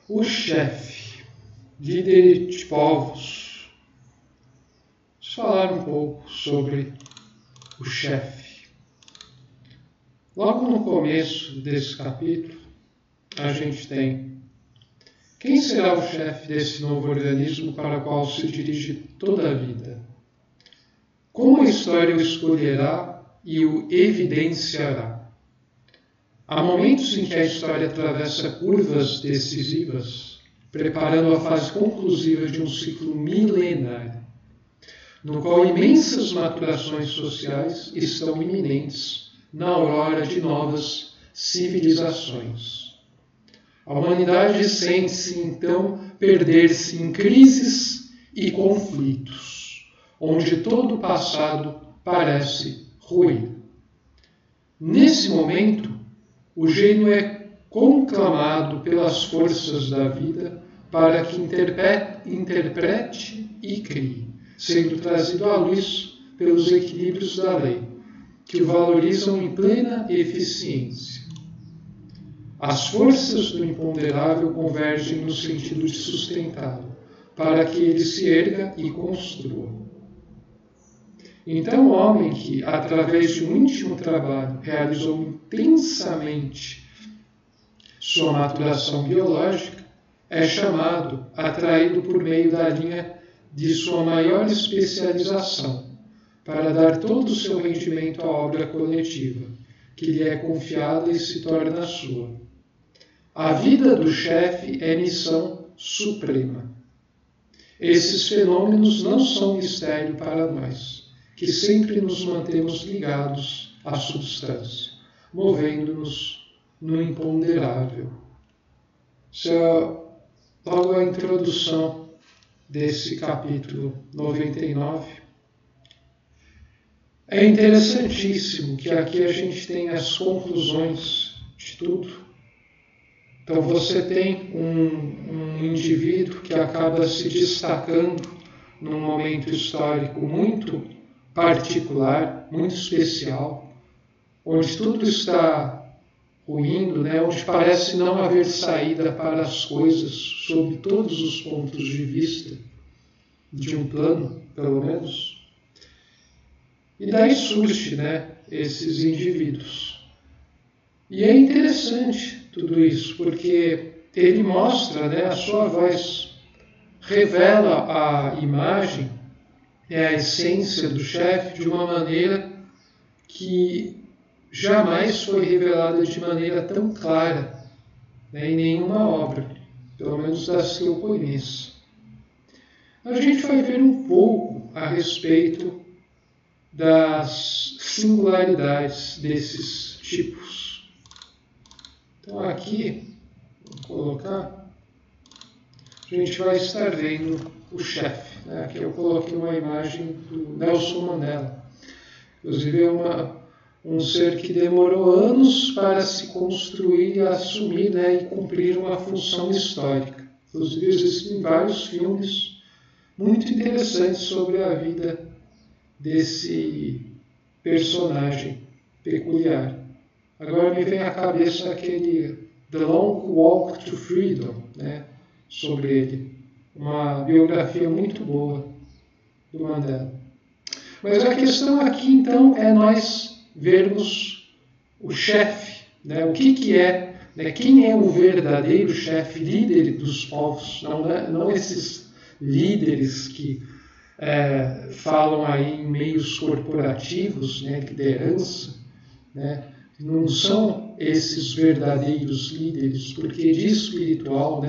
O chefe, líder de povos. Vamos falar um pouco sobre o chefe. Logo no começo desse capítulo, a gente tem: quem será o chefe desse novo organismo para o qual se dirige toda a vida? Como a história o escolherá e o evidenciará? Há momentos em que a história atravessa curvas decisivas, preparando a fase conclusiva de um ciclo milenar, no qual imensas maturações sociais estão iminentes na aurora de novas civilizações. A humanidade sente-se, então, perder-se em crises e conflitos, onde todo o passado parece ruir. Nesse momento, o gênio é conclamado pelas forças da vida para que interprete e crie, sendo trazido à luz pelos equilíbrios da lei, que o valorizam em plena eficiência. As forças do imponderável convergem no sentido de sustentá-lo, para que ele se erga e construa. Então, o homem que, através de um íntimo trabalho, realizou intensamente sua maturação biológica, é chamado, atraído por meio da linha de sua maior especialização, para dar todo o seu rendimento à obra coletiva, que lhe é confiada e se torna sua. A vida do chefe é missão suprema. Esses fenômenos não são mistério para nós, que sempre nos mantemos ligados à substância, movendo-nos no imponderável. Essa é logo a introdução desse capítulo 99. É interessantíssimo que aqui a gente tem as conclusões de tudo. Então você tem um indivíduo que acaba se destacando num momento histórico muito particular, muito especial, onde tudo está ruindo, onde parece não haver saída para as coisas sob todos os pontos de vista, de um plano, pelo menos. E daí surge, esses indivíduos. E é interessante tudo isso, porque ele mostra, a sua voz revela a imagem, a essência do chefe de uma maneira que jamais foi revelada de maneira tão clara, em nenhuma obra, pelo menos das que eu conheço. A gente vai ver um pouco a respeito das singularidades desses tipos. Então aqui, vou colocar, a gente vai estar vendo o chefe. Aqui eu coloquei uma imagem do Nelson Mandela. Inclusive é um ser que demorou anos para se construir e assumir e cumprir uma função histórica. Inclusive existem vários filmes muito interessantes sobre a vida desse personagem peculiar. Agora me vem à cabeça aquele The Long Walk to Freedom, sobre ele. Uma biografia muito boa do Mandela. Mas a questão aqui, então, é nós vermos o chefe, o que é, quem é o verdadeiro chefe, líder dos povos, não esses líderes que falam aí em meios corporativos, liderança, não são esses verdadeiros líderes, porque de espiritual,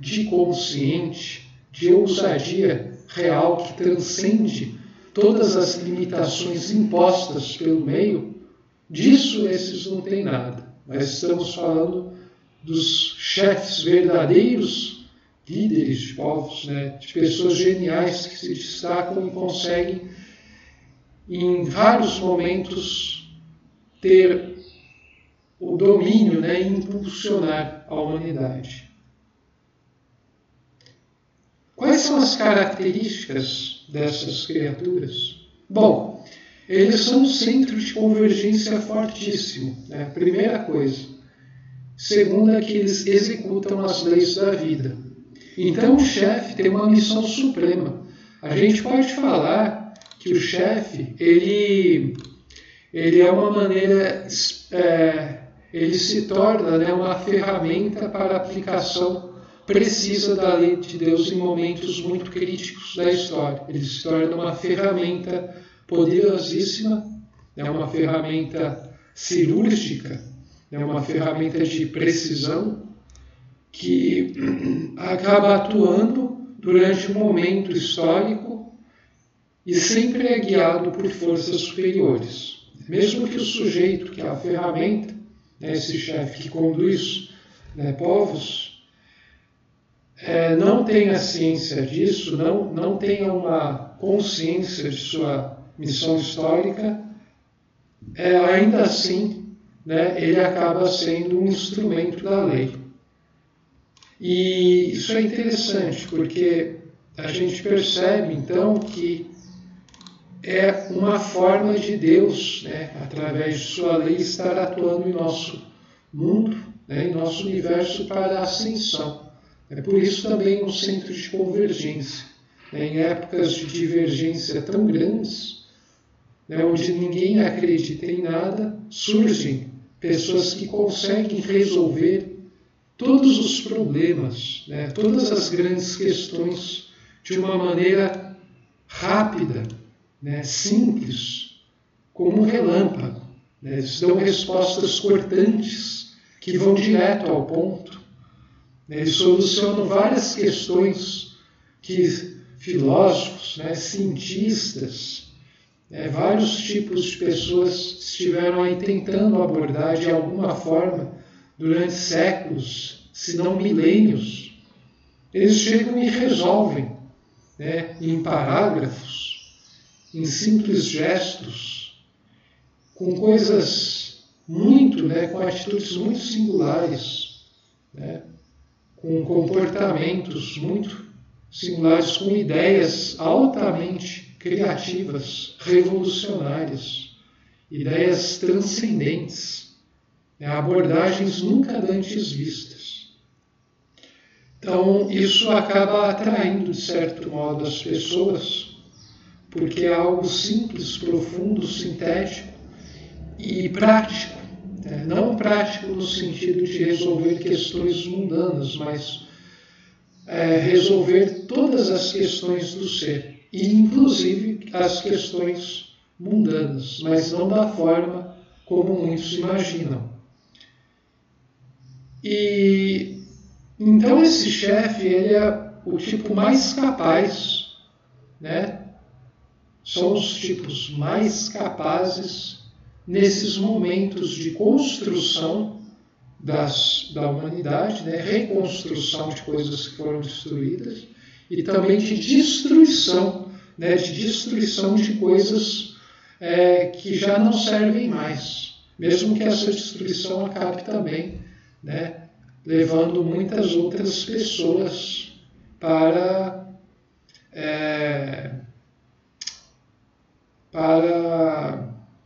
de consciente, de ousadia real que transcende todas as limitações impostas pelo meio, disso esses não têm nada. Nós estamos falando dos chefes verdadeiros, líderes de povos, de pessoas geniais que se destacam e conseguem, em vários momentos, ter o domínio e impulsionar a humanidade. Quais são as características dessas criaturas? Bom, eles são um centro de convergência fortíssimo. Primeira coisa, segunda, que eles executam as leis da vida. Então o chefe tem uma missão suprema. A gente pode falar que o chefe, ele é uma maneira, ele se torna, né, uma ferramenta para a aplicação precisa da lei de Deus em momentos muito críticos da história. Ele se torna uma ferramenta poderosíssima, é uma ferramenta cirúrgica, é uma ferramenta de precisão que acaba atuando durante um momento histórico e sempre é guiado por forças superiores. Mesmo que o sujeito, que é a ferramenta, né, esse chefe que conduz, né, povos, não tenha ciência disso, não tenha uma consciência de sua missão histórica, ainda assim, né, ele acaba sendo um instrumento da lei. E isso é interessante, porque a gente percebe, então, que é uma forma de Deus, né, através de sua lei, estar atuando em nosso mundo, né, em nosso universo para a ascensão. É por isso também um centro de convergência. Né, em épocas de divergência tão grandes, né, onde ninguém acredita em nada, surgem pessoas que conseguem resolver todos os problemas, né, todas as grandes questões de uma maneira rápida, né, simples, como um relâmpago. Né, eles dão respostas cortantes que vão direto ao ponto. Né, eles solucionam várias questões que filósofos, né, cientistas, vários tipos de pessoas estiveram aí tentando abordar de alguma forma durante séculos, se não milênios. Eles chegam e resolvem, né, em parágrafos, em simples gestos, com coisas muito, né, com atitudes muito singulares, né, com comportamentos muito singulares, com ideias altamente criativas, revolucionárias, ideias transcendentes, abordagens nunca antes vistas. Então, isso acaba atraindo, de certo modo, as pessoas, porque é algo simples, profundo, sintético e prático. Não prático no sentido de resolver questões mundanas, mas resolver todas as questões do ser, e inclusive as questões mundanas, mas não da forma como muitos imaginam. E então esse chefe, ele é o tipo mais capaz, né? São os tipos mais capazes nesses momentos de construção da humanidade, né? Reconstrução de coisas que foram destruídas e também de destruição, né? De destruição de coisas que já não servem mais, mesmo que essa destruição acabe também, né, levando muitas outras pessoas para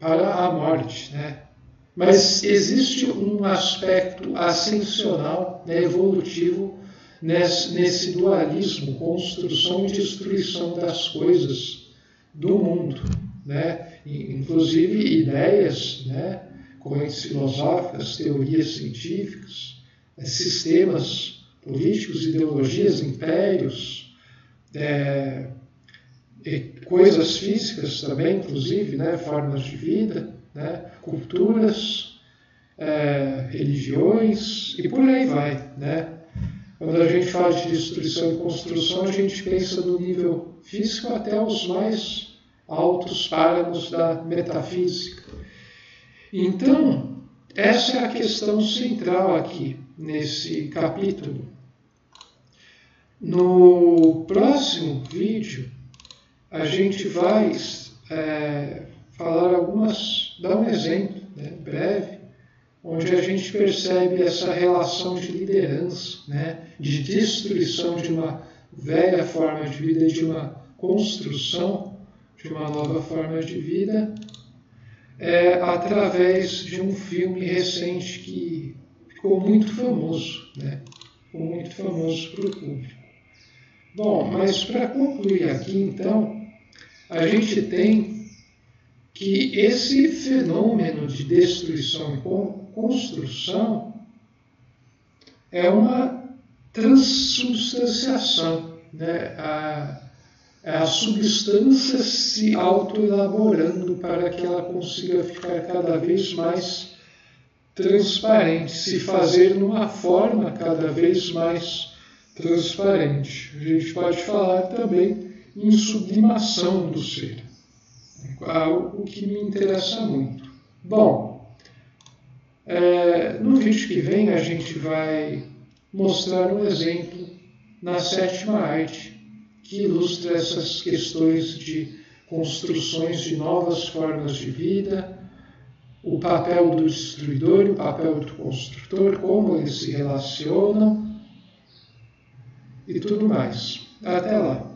a morte, né? Mas existe um aspecto ascensional, né, evolutivo, nesse dualismo, construção e destruição das coisas do mundo, né? Inclusive ideias, né, correntes filosóficas, teorias científicas, sistemas políticos, ideologias, impérios, coisas físicas também, inclusive, né, formas de vida, né, culturas, religiões e por aí vai, né? Quando a gente fala de destruição e construção, a gente pensa do nível físico até os mais altos páramos da metafísica. Então, essa é a questão central aqui, nesse capítulo. No próximo vídeo, a gente vai falar dar um exemplo, né, breve, onde a gente percebe essa relação de liderança, né, de destruição de uma velha forma de vida, de uma construção de uma nova forma de vida, através de um filme recente que ficou ficou muito famoso, né? Ficou muito famoso para o público. Bom, mas para concluir aqui, então, a gente tem que esse fenômeno de destruição e construção é uma transubstanciação, né? A substância se autoelaborando para que ela consiga ficar cada vez mais transparente, se fazer numa forma cada vez mais transparente. A gente pode falar também em sublimação do ser, algo que me interessa muito. Bom, no vídeo que vem a gente vai mostrar um exemplo na sétima arte que ilustra essas questões de construções de novas formas de vida, o papel do destruidor e o papel do construtor, como eles se relacionam e tudo mais. Até lá!